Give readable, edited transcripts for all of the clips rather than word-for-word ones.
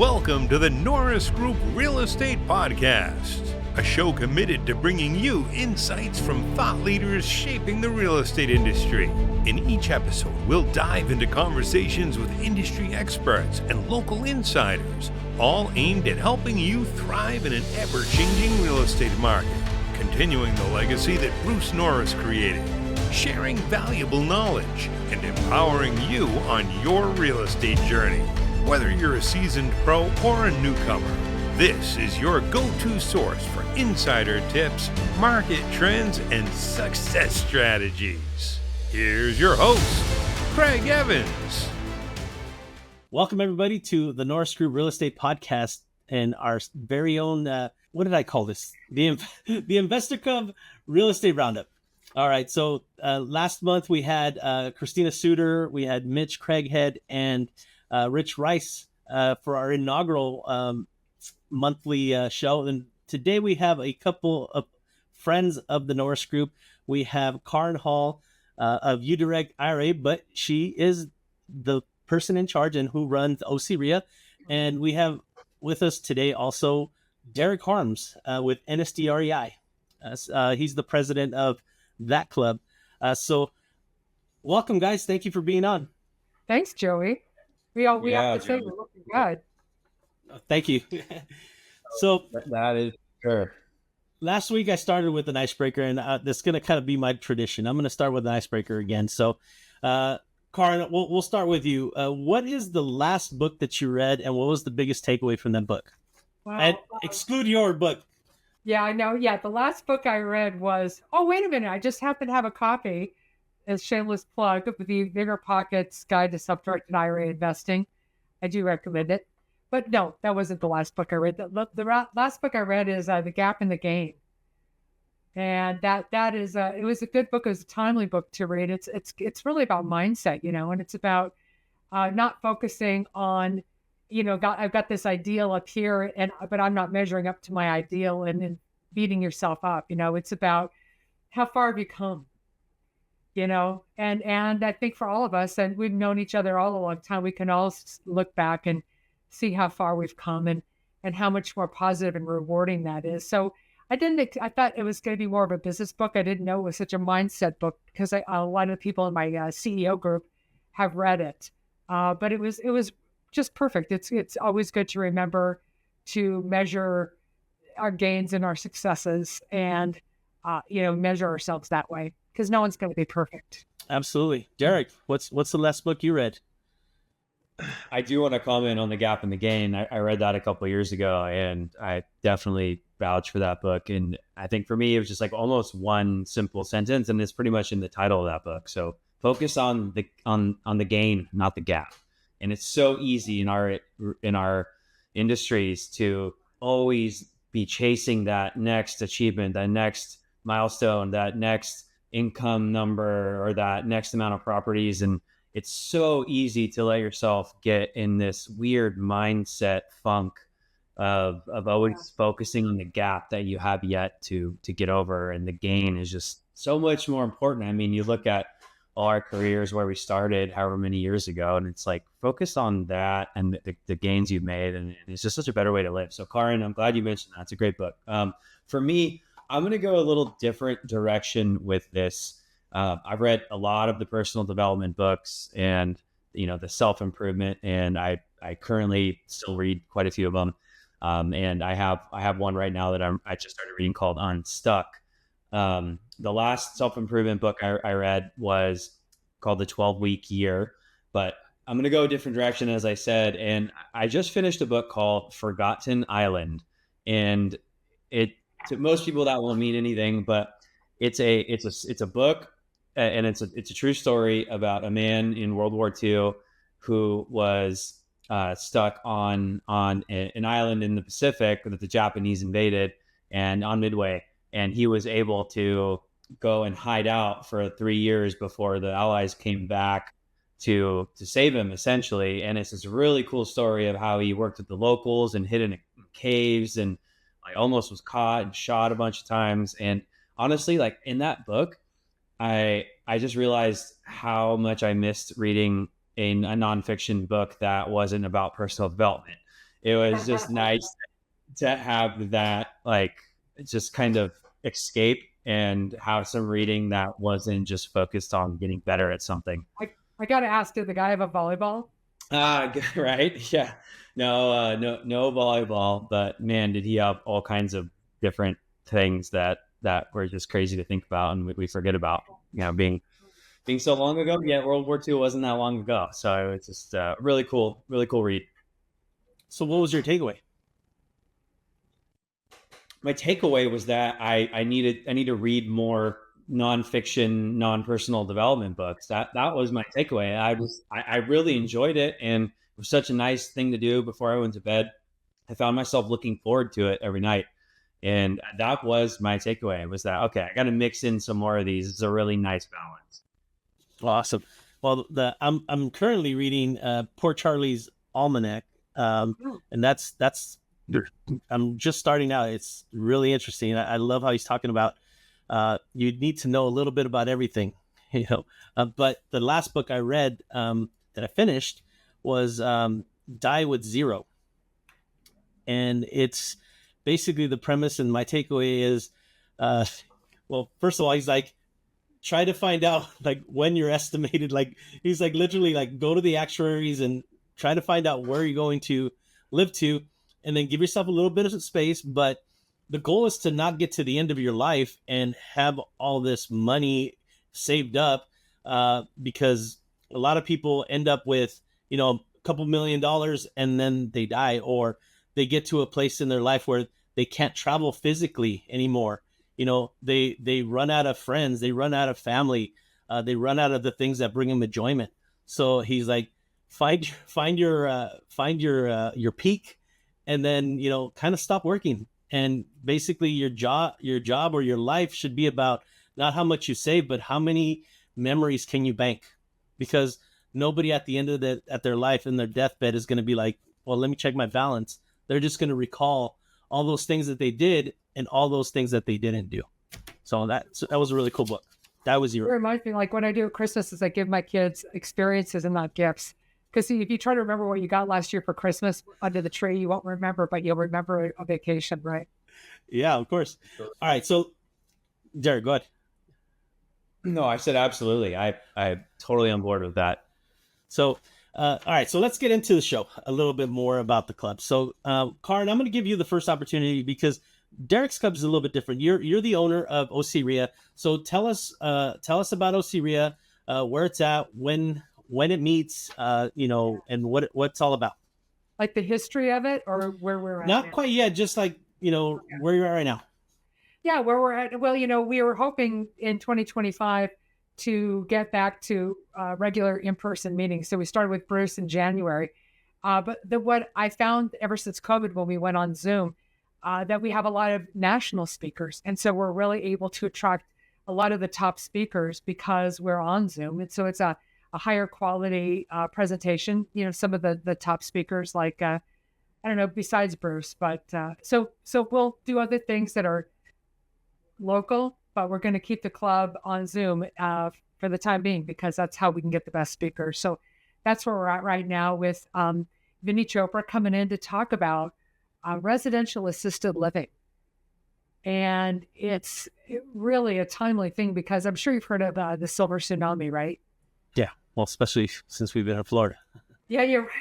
Welcome to the Norris Group Real Estate Podcast, a show committed to bringing you insights from thought leaders shaping the real estate industry. In each episode, we'll dive into conversations with industry experts and local insiders, all aimed at helping you thrive in an ever-changing real estate market, continuing the legacy that Bruce Norris created, sharing valuable knowledge, and empowering you on your real estate journey. Whether you're a seasoned pro or a newcomer, this is your go-to source for insider tips, market trends, and success strategies. Here's your host, Craig Evans. Welcome, everybody, to the Norris Group Real Estate Podcast and our very own, what did I call this? The Investor Club Real Estate Roundup. All right, so last month we had Christina Suter, we had Mitch Craighead, and Rich Rice for our inaugural monthly show. And today we have a couple of friends of the Norris Group. We have Kaaren Hall of uDirect IRA, but she is the person in charge and who runs OCREIA. And we have with us today also Derek Harms with NSDREI. He's the president of that club. So welcome, guys. Thank you for being on. Thanks, Joey. We have to say we're looking good. Thank you. So that is sure. Last week I started with an icebreaker, and that's going to kind of be my tradition. I'm going to start with an icebreaker again. So, Kaaren, we'll start with you. What is the last book that you read, and what was the biggest takeaway from that book? Wow. And exclude your book. Yeah, I know. Yeah, the last book I read was, wait a minute. I just happen to have a copy. As shameless plug of the Bigger Pockets Guide to Self-Directed IRA Investing. I do recommend it. But no, that wasn't the last book I read. The last book I read is The Gap in the Gain. And that is, it was a good book. It was a timely book to read. It's really about mindset, and it's about not focusing on, I've got this ideal up here, but I'm not measuring up to my ideal and beating yourself up. It's about how far have you come? And I think for all of us, and we've known each other all a long time, we can all look back and see how far we've come and how much more positive and rewarding that is. So I thought it was going to be more of a business book. I didn't know it was such a mindset book because a lot of the people in my CEO group have read it. But it was just perfect. It's always good to remember to measure our gains and our successes and, measure ourselves that way. Because no one's going to be perfect. Absolutely. Derek, what's the last book you read? I do want to comment on The Gap in the Gain. I read that a couple of years ago, and I definitely vouch for that book. And I think for me, it was just like almost one simple sentence, and it's pretty much in the title of that book. So focus on the gain, not the gap. And it's so easy in our industries to always be chasing that next achievement, that next milestone, that next income number, or that next amount of properties. And it's so easy to let yourself get in this weird mindset funk of always focusing on the gap that you have yet to get over. And the gain is just so much more important. I mean, you look at all our careers where we started however many years ago, and it's like, focus on that and the gains you've made. And it's just such a better way to live. So Kaaren, I'm glad you mentioned that. It's a great book. For me, I'm going to go a little different direction with this. I've read a lot of the personal development books and, the self-improvement, and I currently still read quite a few of them. And I have one right now that I just started reading called Unstuck. The last self-improvement book I read was called The 12-Week Year, but I'm going to go a different direction, as I said. And I just finished a book called Forgotten Island, and to most people that won't mean anything, but it's a book, and it's a true story about a man in World War II who was stuck on an island in the Pacific that the Japanese invaded, and on Midway, and he was able to go and hide out for 3 years before the Allies came back to save him, essentially. And it's this really cool story of how he worked with the locals and hid in caves, and I almost was caught and shot a bunch of times. And honestly, like in that book, I just realized how much I missed reading a nonfiction book that wasn't about personal development. it was just nice to have that, like, just kind of escape and have some reading that wasn't just focused on getting better at something. I got to ask, did the guy have a volleyball? Right. Yeah. No volleyball, but man, did he have all kinds of different things that were just crazy to think about and we forget about, being so long ago. Yeah. World War II wasn't that long ago. So it's just really cool read. So what was your takeaway? My takeaway was that I need to read more nonfiction, non-personal development books. That was my takeaway. I really enjoyed it, and it was such a nice thing to do before I went to bed. I found myself looking forward to it every night, and that was my takeaway. Was that okay? I got to mix in some more of these. It's a really nice balance. Awesome. Well, I'm currently reading Poor Charlie's Almanac, and that's I'm just starting out. It's really interesting. I love how he's talking about you need to know a little bit about everything, but the last book I read that I finished was Die with Zero, and it's basically the premise, and my takeaway is well, first of all, he's like, try to find out like when you're estimated, like he's like literally like go to the actuaries and try to find out where you're going to live to, and then give yourself a little bit of space. But the goal is to not get to the end of your life and have all this money saved up, because a lot of people end up with, a couple $1 million and then they die, or they get to a place in their life where they can't travel physically anymore. They run out of friends, they run out of family, they run out of the things that bring them enjoyment. So he's like, find your peak, and then kind of stop working. And basically your job or your life should be about not how much you save, but how many memories can you bank? Because nobody at the end of their life in their deathbed is going to be like, well, let me check my balance. They're just going to recall all those things that they did and all those things that they didn't do. So that was a really cool book. That was your. It reminds me, like what I do at Christmas is I give my kids experiences and not gifts. Because if you try to remember what you got last year for Christmas under the tree, you won't remember, but you'll remember a vacation, right? Yeah, of course. All right, so Derek, go ahead. No, I said absolutely. I'm totally on board with that. So, all right, so let's get into the show a little bit more about the club. So, Kaaren, I'm going to give you the first opportunity because Derek's club is a little bit different. You're the owner of OCREIA, so tell us about OCREIA, where it's at, when it meets, and what it's all about. Like the history of it, or where we're at? Not quite yet, just like where you're at right now. Yeah, where we're at. Well, we were hoping in 2025 to get back to regular in-person meetings. So we started with Bruce in January. But what I found ever since COVID, when we went on Zoom, that we have a lot of national speakers. And so we're really able to attract a lot of the top speakers because we're on Zoom. And so it's a higher quality presentation. Some of the top speakers, like, I don't know, besides Bruce. But so we'll do other things that are local, but we're going to keep the club on Zoom for the time being, because that's how we can get the best speakers. So that's where we're at right now with Vinny Chopra coming in to talk about residential assisted living. And it's really a timely thing because I'm sure you've heard of the silver tsunami, right? Yeah, well, especially since we've been in Florida. Yeah, you're right.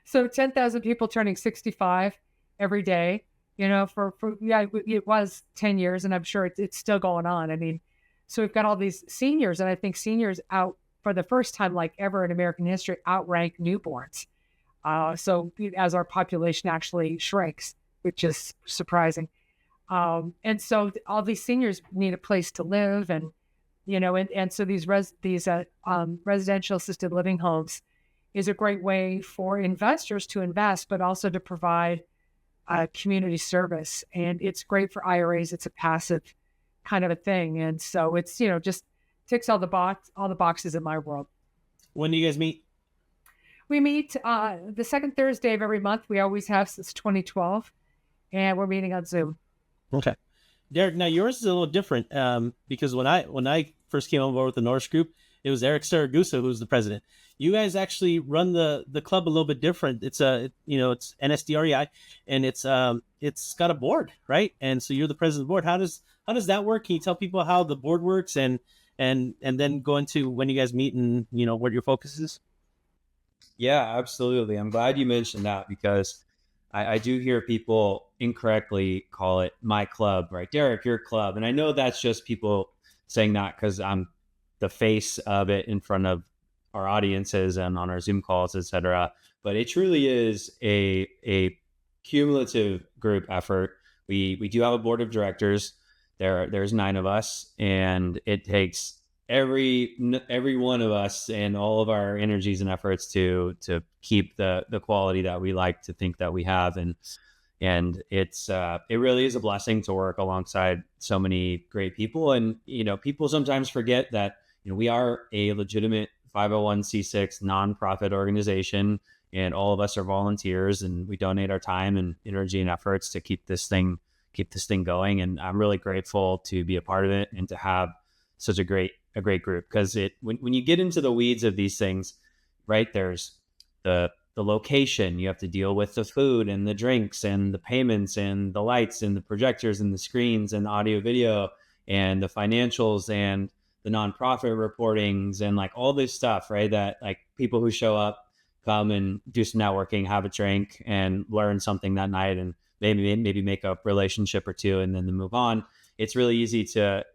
So 10,000 people turning 65 every day. It was 10 years, and I'm sure it's still going on. I mean, so we've got all these seniors, and I think seniors out for the first time, like ever in American history, outrank newborns. So as our population actually shrinks, which is surprising. And so all these seniors need a place to live, and so these residential assisted living homes is a great way for investors to invest, but also to provide community service. And it's great for IRAs. It's a passive kind of a thing. And so it's, just ticks all the boxes in my world. When do you guys meet? We meet the second Thursday of every month. We always have since 2012, and we're meeting on Zoom. Okay. Derek, now yours is a little different because when I first came on board with the Norris group, it was Eric Saragusa who's the president. You guys actually run the club a little bit different. It's it's NSDREI, and it's got a board, right? And so you're the president of the board. How does that work? Can you tell people how the board works and then go into when you guys meet and what your focus is? Yeah, absolutely. I'm glad you mentioned that because I do hear people incorrectly call it my club, right? Derek, your club. And I know that's just people saying that because I'm the face of it in front of our audiences and on our Zoom calls, et cetera. But it truly is a cumulative group effort. We do have a board of directors. There's 9 of us, and it takes every one of us and all of our energies and efforts to keep the quality that we like to think that we have. And it really is a blessing to work alongside so many great people. And, people sometimes forget that, we are a legitimate 501c6 nonprofit organization, and all of us are volunteers, and we donate our time and energy and efforts to keep this thing going. And I'm really grateful to be a part of it and to have such a great group, because when you get into the weeds of these things, right, there's the location, you have to deal with the food and the drinks and the payments and the lights and the projectors and the screens and audio video and the financials and the nonprofit reportings and like all this stuff, right? That like people who show up, come and do some networking, have a drink and learn something that night and maybe make a relationship or two and then to move on. It's really easy to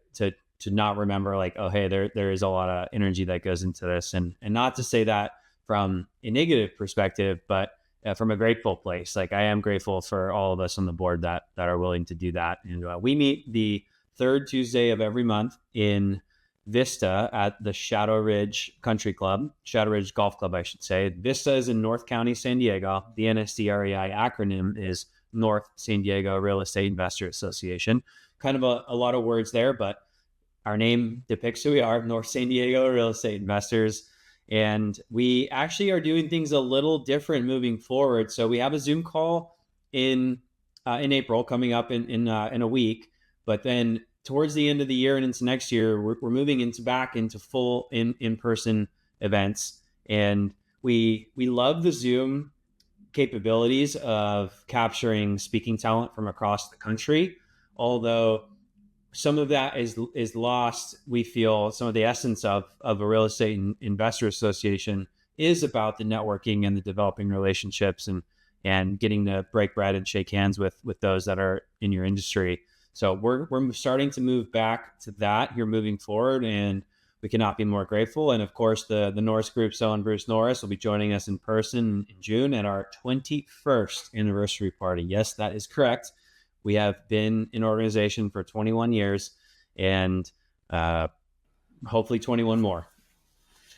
not remember like, oh, hey, there is a lot of energy that goes into this. And not to say that from a negative perspective, but from a grateful place. Like I am grateful for all of us on the board that are willing to do that. And we meet the third Tuesday of every month in Vista at the Shadow Ridge Golf Club, I should say. Vista is in North County, San Diego. The NSDREI acronym is North San Diego Real Estate Investor Association. Kind of a lot of words there, but our name depicts who we are, North San Diego Real Estate Investors. And we actually are doing things a little different moving forward. So we have a Zoom call in April coming up in a week, but then towards the end of the year and into next year, we're moving back into full in-person events. And we love the Zoom capabilities of capturing speaking talent from across the country. Although some of that is lost, we feel some of the essence of a real estate investor association is about the networking and the developing relationships and getting to break bread and shake hands with those that are in your industry. So we're starting to move back to that here moving forward, and we cannot be more grateful. And of course, the Norris Group's own Bruce Norris will be joining us in person in June at our 21st anniversary party. Yes, that is correct. We have been in organization for 21 years and hopefully 21 more.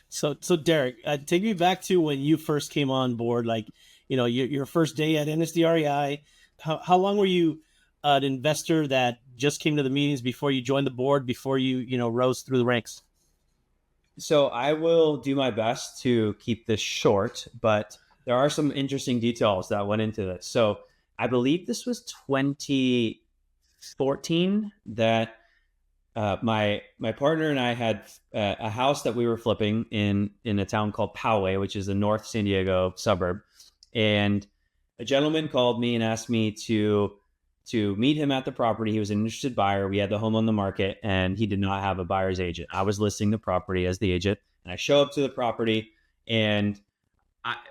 So Derek, take me back to when you first came on board, like, your first day at NSDREI. How long were you an investor that just came to the meetings before you joined the board, before you rose through the ranks? So I will do my best to keep this short, but there are some interesting details that went into this. So I believe this was 2014 that my partner and I had a house that we were flipping in a town called Poway, which is a North San Diego suburb. And a gentleman called me and asked me to meet him at the property. He was an interested buyer. We had the home on the market and he did not have a buyer's agent. I was listing the property as the agent, and I show up to the property, and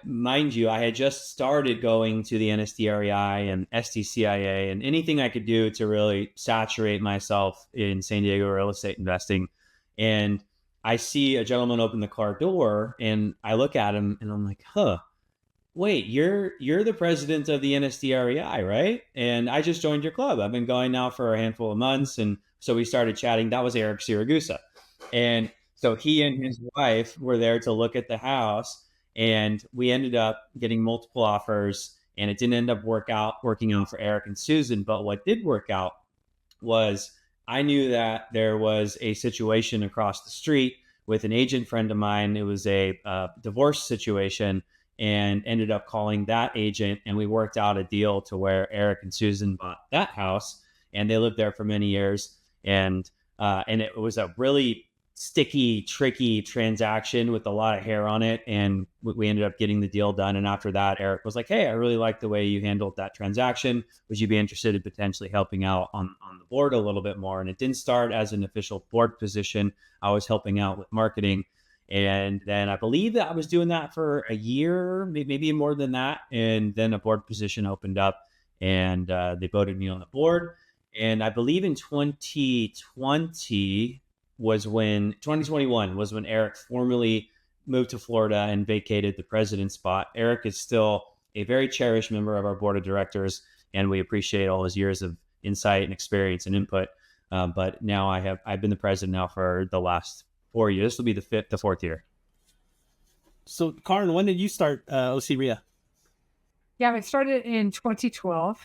mind you, I had just started going to the NSDREI and STCIA and anything I could do to really saturate myself in San Diego real estate investing. And I see a gentleman open the car door, and I look at him and I'm like, wait, you're the president of the NSDREI, right? And I just joined your club. I've been going now for a handful of months. And so we started chatting. That was Eric Saragusa. And so he and his wife were there to look at the house. And we ended up getting multiple offers, and it didn't end up working out for Eric and Susan. But what did work out was I knew that there was a situation across the street with an agent friend of mine. It was a divorce situation, and ended up calling that agent, and we worked out a deal to where Eric and Susan bought that house, and they lived there for many years. And it was a really sticky, tricky transaction with a lot of hair on it. And we ended up getting the deal done. And after that, Eric was like, hey, I really like the way you handled that transaction. Would you be interested in potentially helping out on the board a little bit more? And it didn't start as an official board position. I was helping out with marketing. And then I believe that I was doing that for a year, maybe more than that. And then a board position opened up and they voted me on the board. And I believe in 2021 was when Eric formally moved to Florida and vacated the president spot. Eric is still a very cherished member of our board of directors, and we appreciate all his years of insight and experience and input. But now I've been the president now for the last 4 years. This will be the fourth year. So, Kaaren, when did you start OCREIA? Yeah, I started in 2012.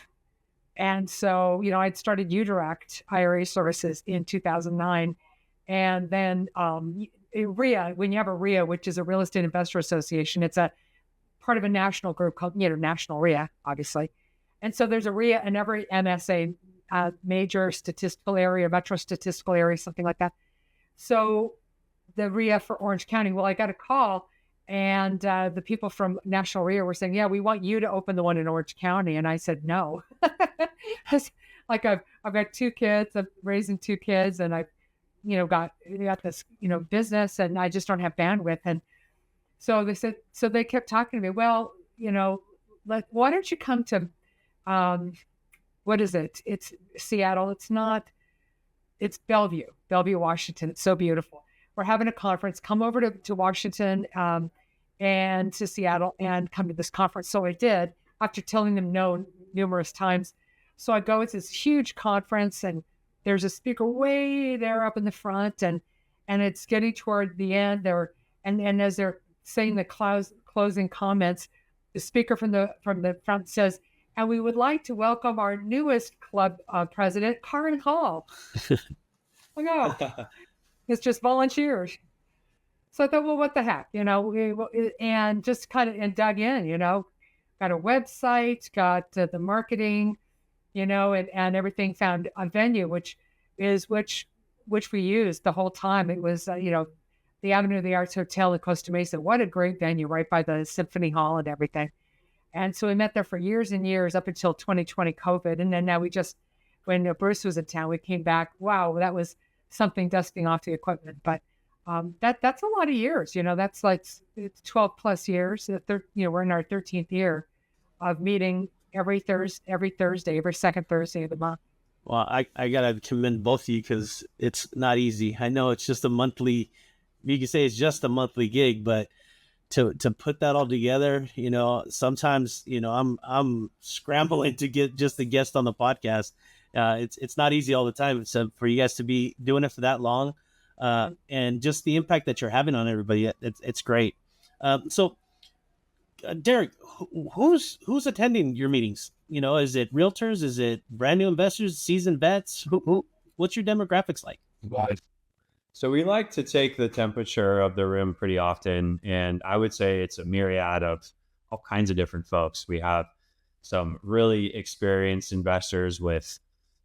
And so, I'd started uDirect IRA services in 2009. And then REIA, when you have a REIA, which is a Real Estate Investor Association, it's a part of a national group called, National REIA, obviously. And so there's a REIA in every MSA, major statistical area, metro statistical area, something like that. So the REIA for Orange County, well, I got a call and the people from National REIA were saying, yeah, we want you to open the one in Orange County. And I said, no. Like I've got 2 kids, I'm raising 2 kids, and I've got this, business, and I just don't have bandwidth. And so they kept talking to me, well, why don't you come to, what is it? It's Seattle. It's Bellevue, Washington. It's so beautiful. We're having a conference. Come over to Washington and to Seattle and come to this conference. So I did, after telling them no numerous times. So I go to this huge conference, and there's a speaker way there up in the front, and it's getting toward the end there. And as they're saying the closing comments, the speaker from the front says, and we would like to welcome our newest club president, Kaaren Hall. Oh, it's just volunteers. So I thought, well, what the heck, and just kind of dug in, got a website, got the marketing, and everything, found a venue, which we used the whole time. It was, the Avenue of the Arts Hotel in Costa Mesa. What a great venue, right by the Symphony Hall and everything. And so we met there for years and years up until 2020 COVID. And then now when Bruce was in town, we came back. Wow, that was something, dusting off the equipment. But that's a lot of years, that's like 12 plus years. We're in our 13th year of meeting every Thursday, every second Thursday of the month. Well, I got to commend both of you, because it's not easy. I know it's just a monthly, you can say it's just a monthly gig, but to put that all together, sometimes, I'm scrambling to get just a guest on the podcast. It's not easy all the time. So for you guys to be doing it for that long, and just the impact that you're having on everybody, it's great. So Derek, who's attending your meetings? Is it realtors? Is it brand new investors, seasoned vets? What's your demographics like? So we like to take the temperature of the room pretty often, and I would say it's a myriad of all kinds of different folks. We have some really experienced investors with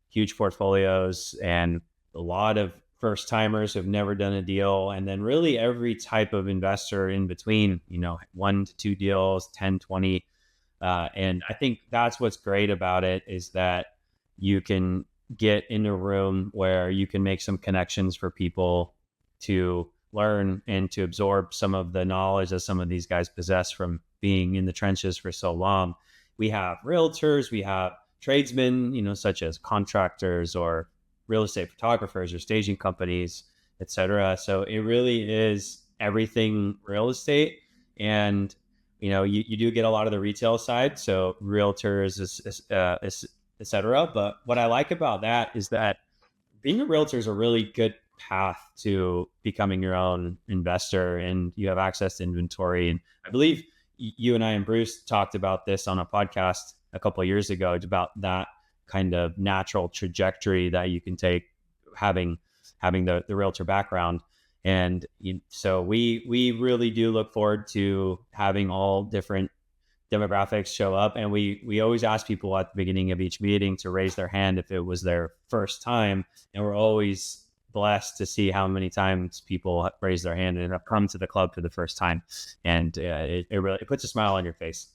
huge portfolios, and a lot of first timers who've never done a deal, and then really every type of investor in between, 1 to 2 deals, 10, 20. And I think that's what's great about it, is that you can get in a room where you can make some connections for people to learn and to absorb some of the knowledge that some of these guys possess from being in the trenches for so long. We have realtors, we have tradesmen, such as contractors or real estate photographers or staging companies, et cetera. So it really is everything real estate. And, you do get a lot of the retail side. So realtors, et cetera. But what I like about that is that being a realtor is a really good path to becoming your own investor, and you have access to inventory. And I believe you and I and Bruce talked about this on a podcast a couple of years ago. It's about that kind of natural trajectory that you can take having the realtor background. And so we really do look forward to having all different demographics show up. And we always ask people at the beginning of each meeting to raise their hand if it was their first time. And we're always blessed to see how many times people raise their hand and have come to the club for the first time. And it really puts a smile on your face.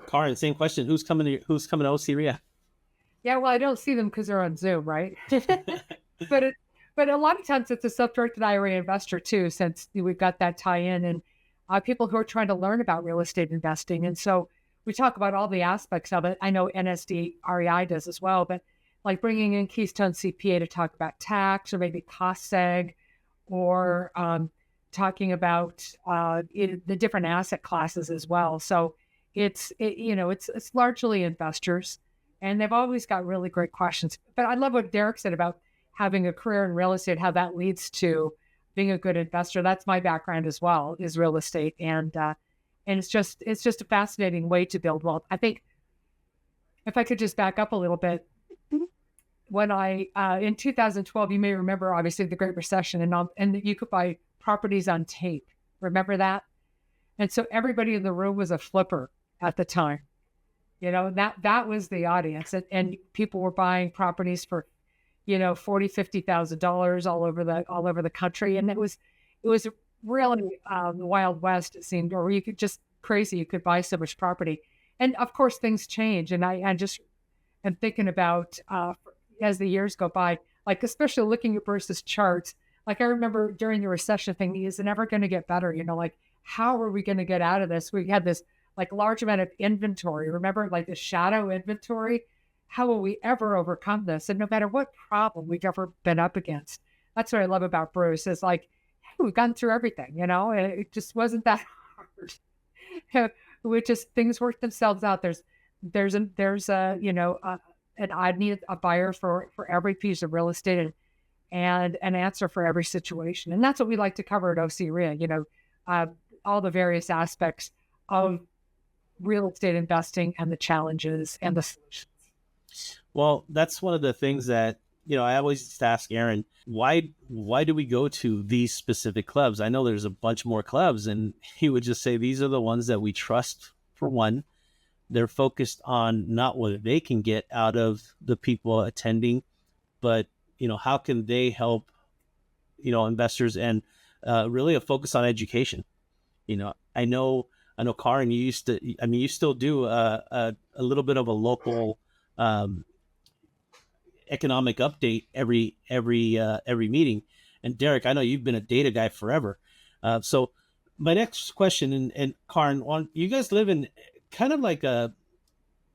Kaaren, same question. Who's coming to OCREIA? Yeah, well, I don't see them because they're on Zoom, right? But a lot of times it's a self-directed IRA investor too, since we've got that tie-in, and people who are trying to learn about real estate investing. And so we talk about all the aspects of it. I know NSDREI does as well, but like bringing in Keystone CPA to talk about tax or maybe cost seg, or talking about the different asset classes as well. So it's largely investors, and they've always got really great questions. But I love what Derek said about having a career in real estate, how that leads to being a good investor. That's my background as well, is real estate. And it's just a fascinating way to build wealth. I think if I could just back up a little bit, when in 2012, you may remember, obviously, the Great Recession, and you could buy properties on tape. Remember that? And so everybody in the room was a flipper at the time. That was the audience, and people were buying properties for $40,000, $50,000 all over the country. And it was really the Wild West, it seemed, or you could just crazy. You could buy so much property. And of course things change. And I just am thinking about, as the years go by, like, especially looking at Bruce's charts, like I remember during the recession thing, is it never going to get better? Like, how are we going to get out of this? We had this like large amount of inventory. Remember, like the shadow inventory? How will we ever overcome this? And no matter what problem we've ever been up against, that's what I love about Bruce, is like, hey, we've gone through everything, and it just wasn't that hard. Things work themselves out. I need a buyer for every piece of real estate, and an answer for every situation. And that's what we like to cover at OCREIA, all the various aspects of real estate investing and the challenges and the solutions. Well, that's one of the things that, I always used to ask Aaron, why do we go to these specific clubs? I know there's a bunch more clubs, and he would just say, these are the ones that we trust. For one, they're focused on not what they can get out of the people attending, but, how can they help, investors, and really a focus on education. I know, Kaaren, you still do a little bit of a local economic update every meeting. And Derek, I know you've been a data guy forever. So my next question, and Kaaren, you guys live in kind of like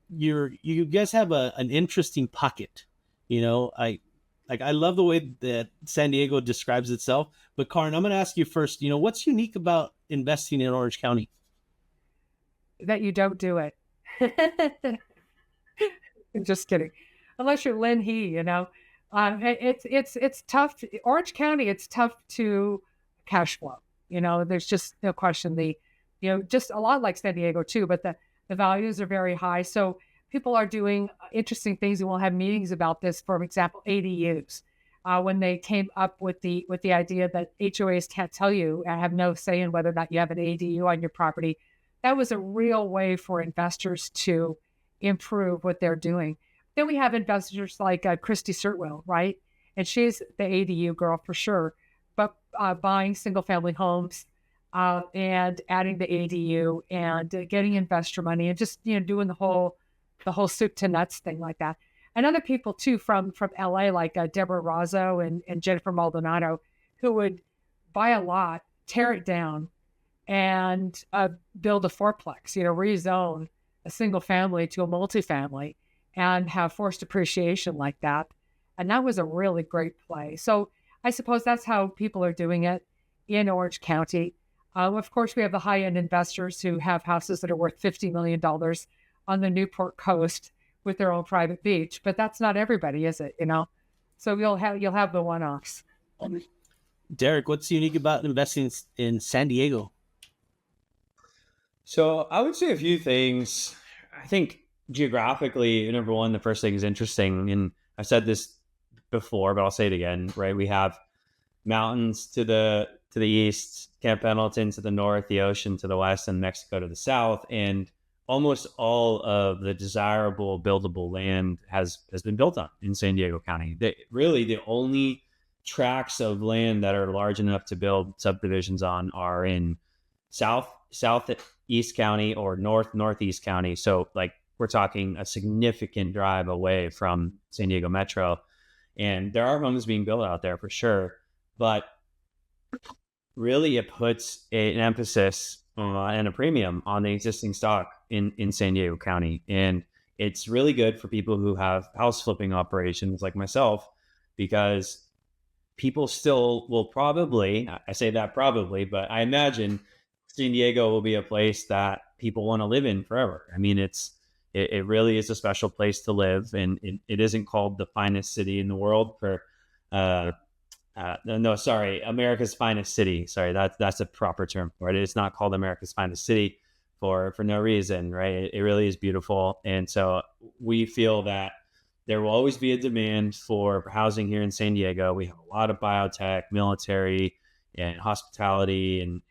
you guys have an interesting pocket. I love the way that San Diego describes itself. But Kaaren, I'm going to ask you first, what's unique about investing in Orange County? That you don't do it. I'm just kidding. Unless you're Lynn He, it's tough. Orange County, it's tough to cash flow. There's just no question. Just a lot like San Diego too, but the values are very high. So people are doing interesting things, and we'll have meetings about this. For example, ADUs. When they came up with the idea that HOAs can't tell you and have no say in whether or not you have an ADU on your property, that was a real way for investors to improve what they're doing. Then we have investors like Christy Sirtwell, right? And she's the ADU girl for sure, but buying single family homes and adding the ADU and getting investor money and just, doing the whole soup to nuts thing like that. And other people too from LA, like Deborah Razzo and Jennifer Maldonado, who would buy a lot, tear it down, and build a fourplex, rezone a single family to a multifamily and have forced appreciation like that. And that was a really great play. So I suppose that's how people are doing it in Orange County. Of course, we have the high-end investors who have houses that are worth $50 million on the Newport coast with their own private beach, but that's not everybody, is it? So you'll have the one-offs. Derek, what's unique about investing in San Diego? So I would say a few things. I think geographically, number one, the first thing is interesting, and I've said this before, but I'll say it again. Right, we have mountains to the east, Camp Pendleton to the north, the ocean to the west, and Mexico to the south, and almost all of the desirable buildable land has been built on in San Diego County. Really, the only tracts of land that are large enough to build subdivisions on are in southeast county or northeast county. So like we're talking a significant drive away from San Diego Metro, and there are homes being built out there for sure, but really it puts an emphasis and a premium on the existing stock in San Diego County. And it's really good for people who have house flipping operations like myself, because people still will probably, I say that probably, but I imagine San Diego will be a place that people want to live in forever. I mean, it really is a special place to live, and it isn't called the finest city in the world for, America's finest city. Sorry, that's a proper term for it. It's not called America's finest city for no reason, right? It really is beautiful. And so we feel that there will always be a demand for housing here in San Diego. We have a lot of biotech, military, and hospitality and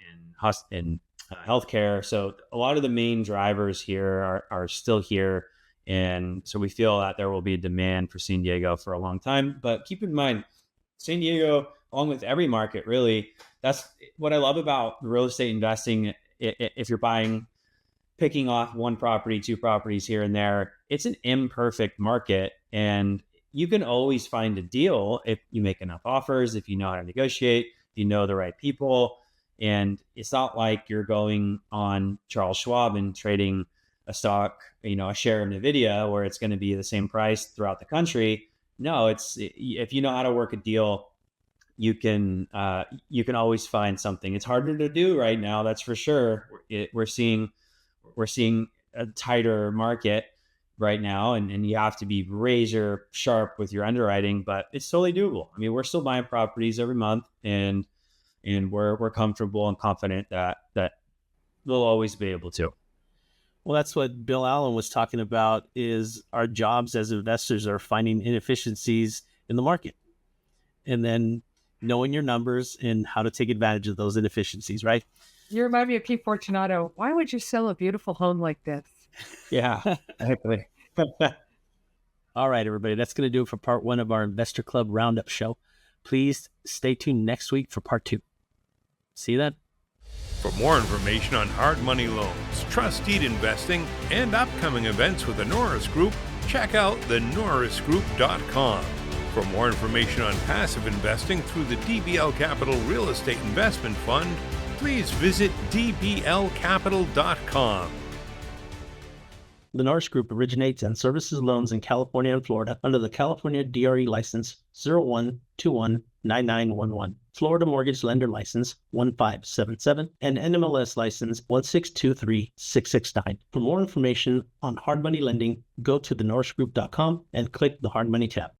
healthcare. So a lot of the main drivers here are still here. And so we feel that there will be a demand for San Diego for a long time. But keep in mind, San Diego, along with every market, really, that's what I love about real estate investing. If you're picking off one property, two properties here and there, it's an imperfect market, and you can always find a deal if you make enough offers, if you know how to negotiate, if you know the right people. And it's not like you're going on Charles Schwab and trading a stock, a share of NVIDIA, where it's going to be the same price throughout the country. No, if you know how to work a deal, you can always find something. It's harder to do right now, that's for sure. We're seeing a tighter market right now, and you have to be razor sharp with your underwriting, but it's totally doable. I mean, we're still buying properties every month, and we're comfortable and confident that we'll always be able to. Well, that's what Bill Allen was talking about, is our jobs as investors are finding inefficiencies in the market and then knowing your numbers and how to take advantage of those inefficiencies, right? You remind me of Pete Fortunato. Why would you sell a beautiful home like this? Yeah, exactly. All right, everybody, that's going to do it for part 1 of our Investor Club Roundup show. Please stay tuned next week for part 2. See you then. For more information on hard money loans, trust deed investing, and upcoming events with the Norris Group, check out thenorrisgroup.com. For more information on passive investing through the DBL Capital Real Estate Investment Fund, please visit dblcapital.com. The Norris Group originates and services loans in California and Florida under the California DRE license 01219911, Florida Mortgage Lender license 1577, and NMLS license 1623669. For more information on hard money lending, go to thenorrisgroup.com and click the Hard Money tab.